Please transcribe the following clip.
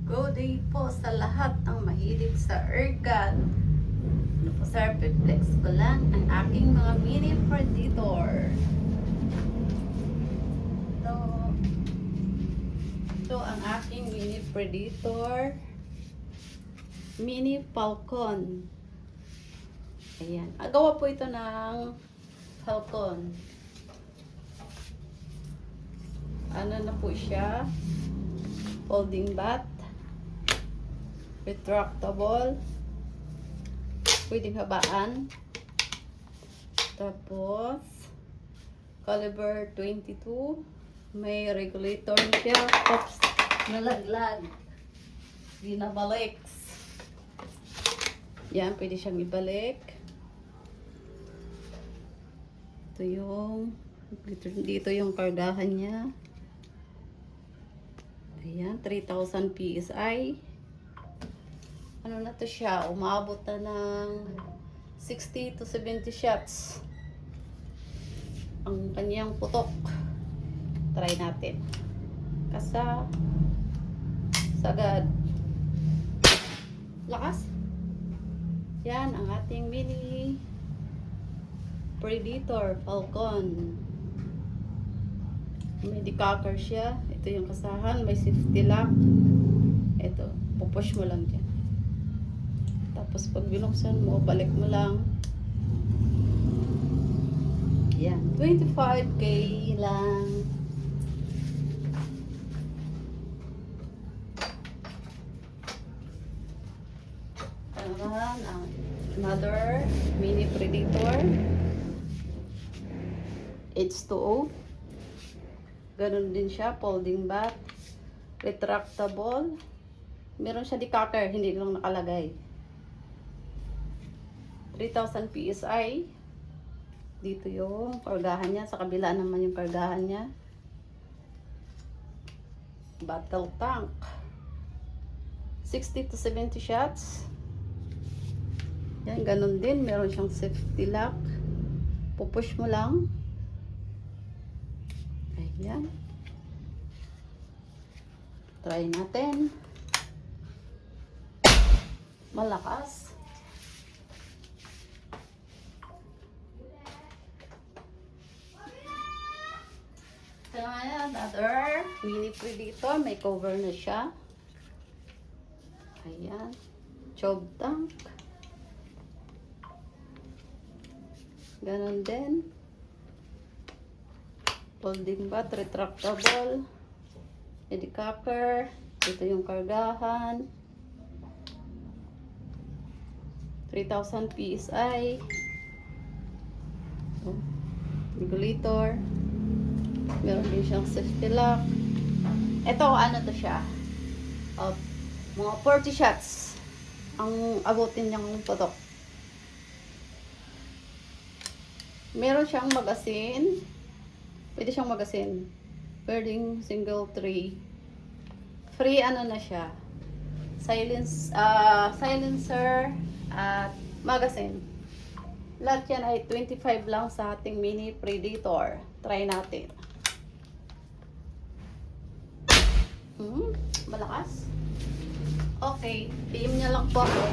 Good day po sa lahat ng mahilig sa ergal. Ano po sir, flex ko lang ang aking mga mini predator. Ito ang aking mini predator. Mini falcon. Ayan. Gawa po ito ng falcon. Ano na po siya? Folding bat. Retractable. Pwedeng habaan. Tapos, caliber 22. May regulator siya. Oops, nalaglag. Binabalik. Yan, pwede siyang ibalik. Ito yung, dito yung kargahan niya. Ayan, 3,000 PSI. Ano na to siya? Umabot na ng 60 to 70 shots. Ang kanyang putok. Try natin. Kasa. Sagad. Lakas. Yan ang ating mini predator falcon. May decocker siya. Ito yung kasahan. May safety lock. Ito. Pupush mo lang dyan. Tapos pag binuksan mo, balik mo lang. Yan. 25K lang. Another mini predator. H2O. Ganun din siya. Folding bat. Retractable. Meron siya decocker. Hindi lang nakalagay. 3,000 PSI. Dito yung kargahan niya. Sa kabila naman yung kargahan niya. Battle tank. 60 to 70 shots. Yan, ganun din. Meron siyang safety lock. Pupush mo lang. Ayan. Try natin. Malakas. Ito naman, another mini predator. May cover na siya. Ayan. Chob tank. Ganon din. Folding bat, retractable. Decocker. Ito yung kargahan. 3,000 PSI. Regulator. Meron din siyang safety lock. Ito, ano to siya? Mga 40 shots ang abutin niyang putok. Meron siyang magasin. Pwede siyang magasin. Pwedeng single tray. Free ano na siya. Silencer at magasin. Lahat yan ay 25 lang sa ating mini predator. Try natin. Malakas. Okay, PM niya lang po ako.